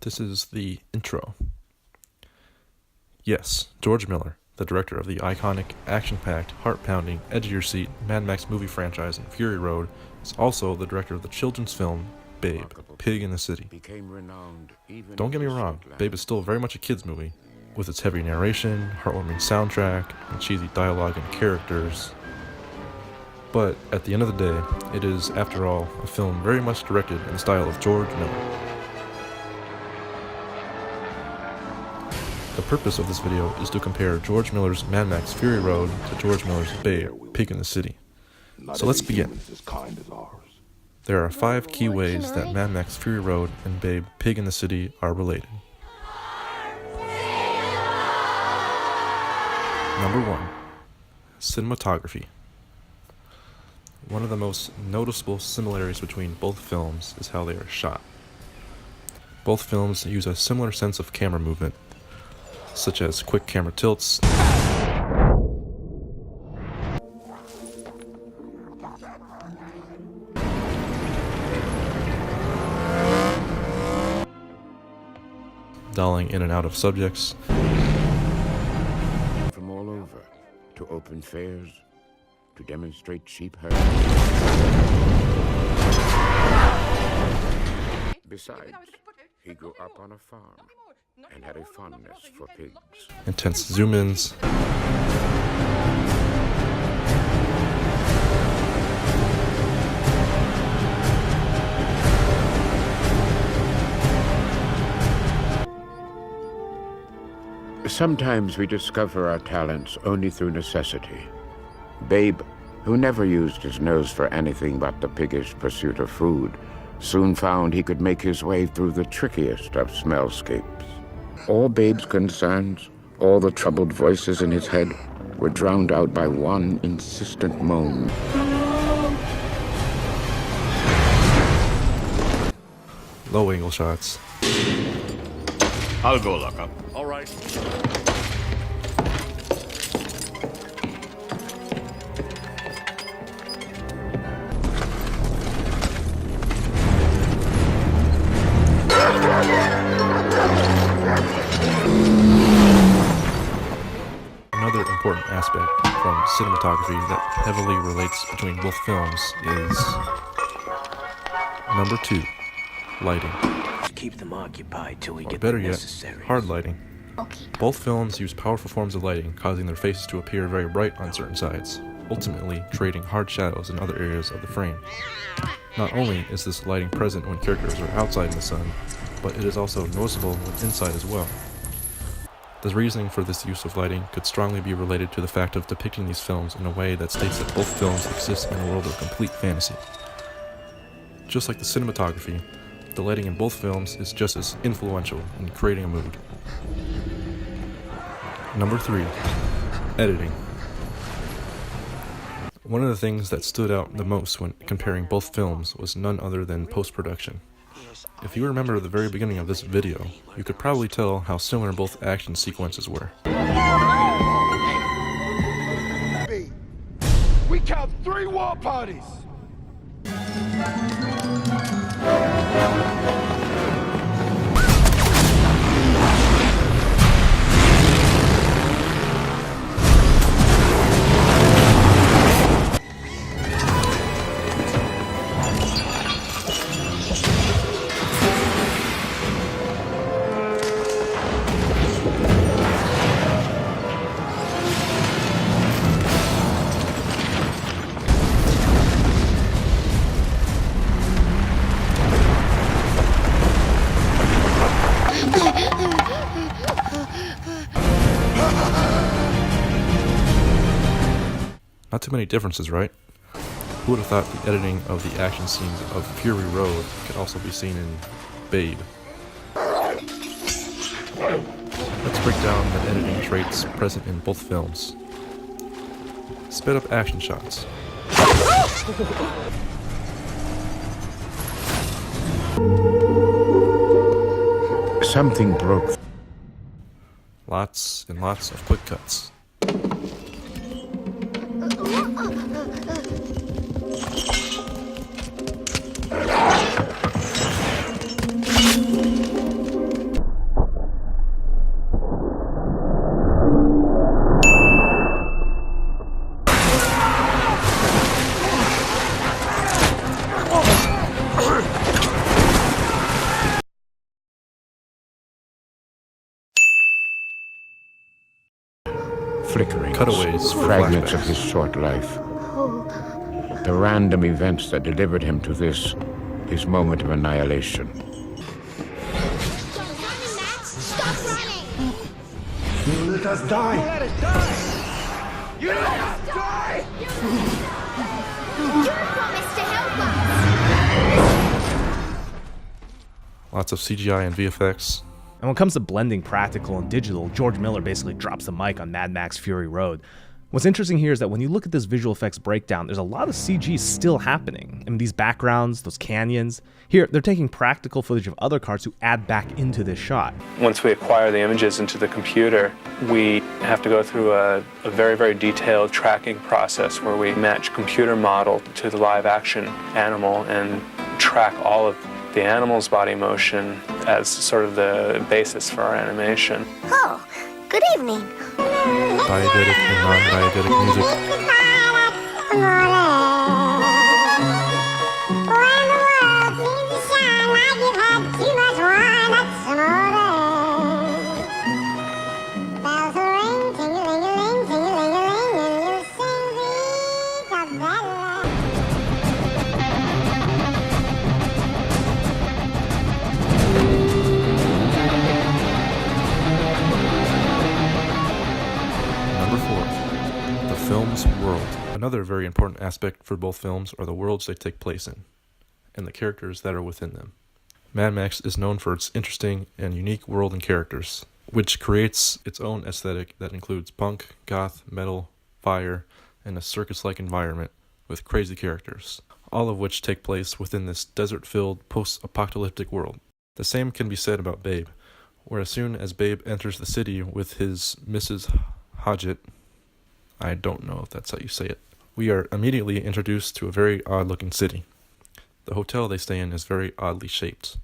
This is the intro. Yes, George Miller, the director of the iconic, action-packed, heart-pounding, edge-of-your-seat Mad Max movie franchise in Fury Road, is also the director of the children's film Babe, Pig in the City. Don't get me wrong, Babe is still very much a kid's movie, with its heavy narration, heartwarming soundtrack, and cheesy dialogue and characters. But at the end of the day, it is, after all, a film very much directed in the style of George Miller. The purpose of this video is to compare George Miller's Mad Max Fury Road to George Miller's Babe, Pig in the City. So let's begin. There are 5 key ways that Mad Max Fury Road and Babe, Pig in the City are related. Number 1. Cinematography. One of the most noticeable similarities between both films is how they are shot. Both films use a similar sense of camera movement, such as quick camera tilts, dolling in and out of subjects, from all over, to open fairs, to demonstrate sheep herding. Besides, he grew up on a farm and had a fondness for pigs. intense zoom-ins, Sometimes we discover our talents only through necessity. Babe, who never used his nose for anything but the piggish pursuit of food, soon found he could make his way through the trickiest of smellscapes. All Babe's concerns, all the troubled voices in his head, were drowned out by one insistent moan. low-angle shots, I'll go lock up. All right. Another important aspect from cinematography that heavily relates between both films is number 2, lighting. Keep them occupied till we Or get better the yet, necessary. hard lighting. Both films use powerful forms of lighting, causing their faces to appear very bright on certain sides, ultimately creating hard shadows in other areas of the frame. Not only is this lighting present when characters are outside in the sun, but it is also noticeable when inside as well. The reasoning for this use of lighting could strongly be related to the fact of depicting these films in a way that states that both films exist in a world of complete fantasy. Just like the cinematography, the lighting in both films is just as influential in creating a mood. Number 3, editing. One of the things that stood out the most when comparing both films was none other than post-production. If you remember the very beginning of this video, you could probably tell how similar both action sequences were. We count 3 war parties. Not too many differences, right? Who would have thought the editing of the action scenes of Fury Road could also be seen in Babe? Let's break down the editing traits present in both films. Sped up action shots. Something broke. Lots and lots of quick cuts. flickerings, Cutaways for fragments of flashbacks. his short life. The random events that delivered him to this, his moment of annihilation. Stop running, Max! Stop running! You let us die! You let us die! You let us die! You promised to help us! Lots of CGI and VFX. And when it comes to blending practical and digital, George Miller basically drops the mic on Mad Max Fury Road. What's interesting here is that when you look at this visual effects breakdown, there's a lot of CG still happening. I mean, these backgrounds, those canyons. Here, they're taking practical footage of other cars to add back into this shot. Once we acquire the images into the computer, we have to go through a very, very detailed tracking process where we match computer model to the live action animal and track all of the animal's body motion as sort of the basis for our animation. Oh, good evening. Diegetic and non-diegetic music. Number 4. The film's world. Another very important aspect for both films are the worlds they take place in, and the characters that are within them. Mad Max is known for its interesting and unique world and characters, which creates its own aesthetic that includes punk, goth, metal, fire, and a circus-like environment with crazy characters, all of which take place within this desert-filled, post-apocalyptic world. The same can be said about Babe, where as soon as Babe enters the city with his Mrs. Hodgett, I don't know if that's how you say it, we are immediately introduced to a very odd-looking city. The hotel they stay in is very oddly shaped.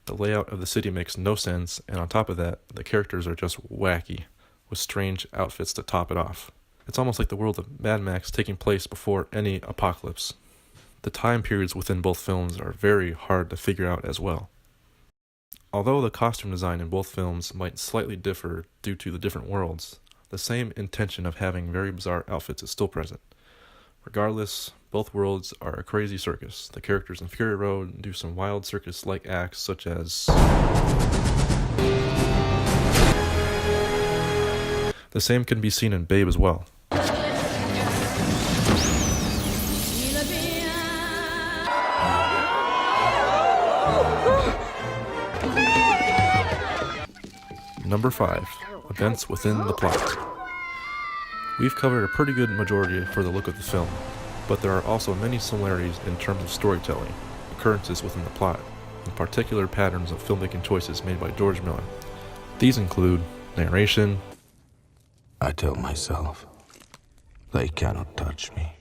The layout of the city makes no sense, and on top of that, the characters are just wacky, with strange outfits to top it off. It's almost like the world of Mad Max taking place before any apocalypse. The time periods within both films are very hard to figure out as well. Although the costume design in both films might slightly differ due to the different worlds, the same intention of having very bizarre outfits is still present. Regardless, both worlds are a crazy circus. The characters in Fury Road do some wild circus-like acts such as... The same can be seen in Babe as well. Number 5. Events within the plot. We've covered a pretty good majority for the look of the film, but there are also many similarities in terms of storytelling, occurrences within the plot, and particular patterns of filmmaking choices made by George Miller. These include narration. I tell myself, they cannot touch me.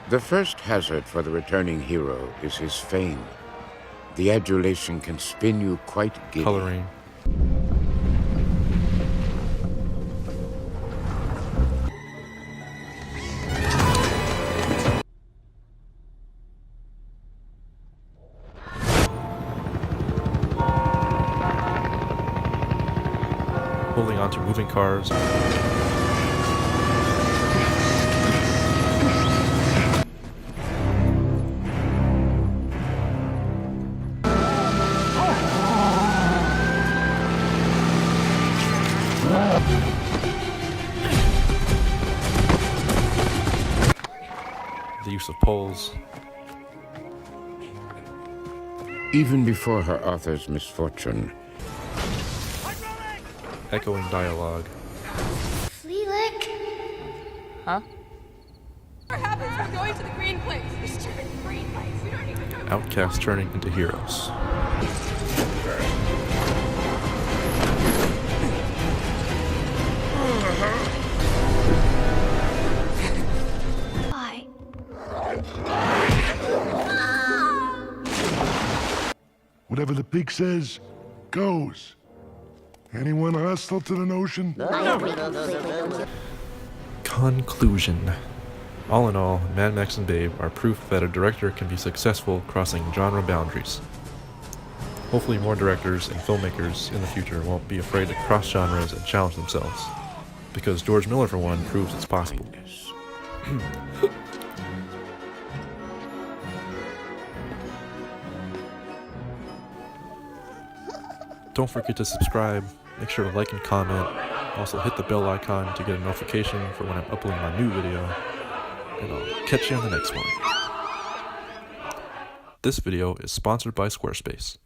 The first hazard for the returning hero is his fame. The adulation can spin you quite giddy. Coloring. Holding onto moving cars. The use of poles. Even before her author's misfortune, Echoing dialogue. Fleelick? Huh? What happens when going to the green place? This stupid green place. We don't even know. Outcasts turning into heroes. Why? Whatever the pig says, goes. Anyone hostile to the notion? Conclusion. All in all, Mad Max and Babe are proof that a director can be successful crossing genre boundaries. Hopefully more directors and filmmakers in the future won't be afraid to cross genres and challenge themselves. Because George Miller, for one, proves it's possible. Don't forget to subscribe, make sure to like and comment, also hit the bell icon to get a notification for when I'm uploading my new video, and I'll catch you on the next one. This video is sponsored by Squarespace.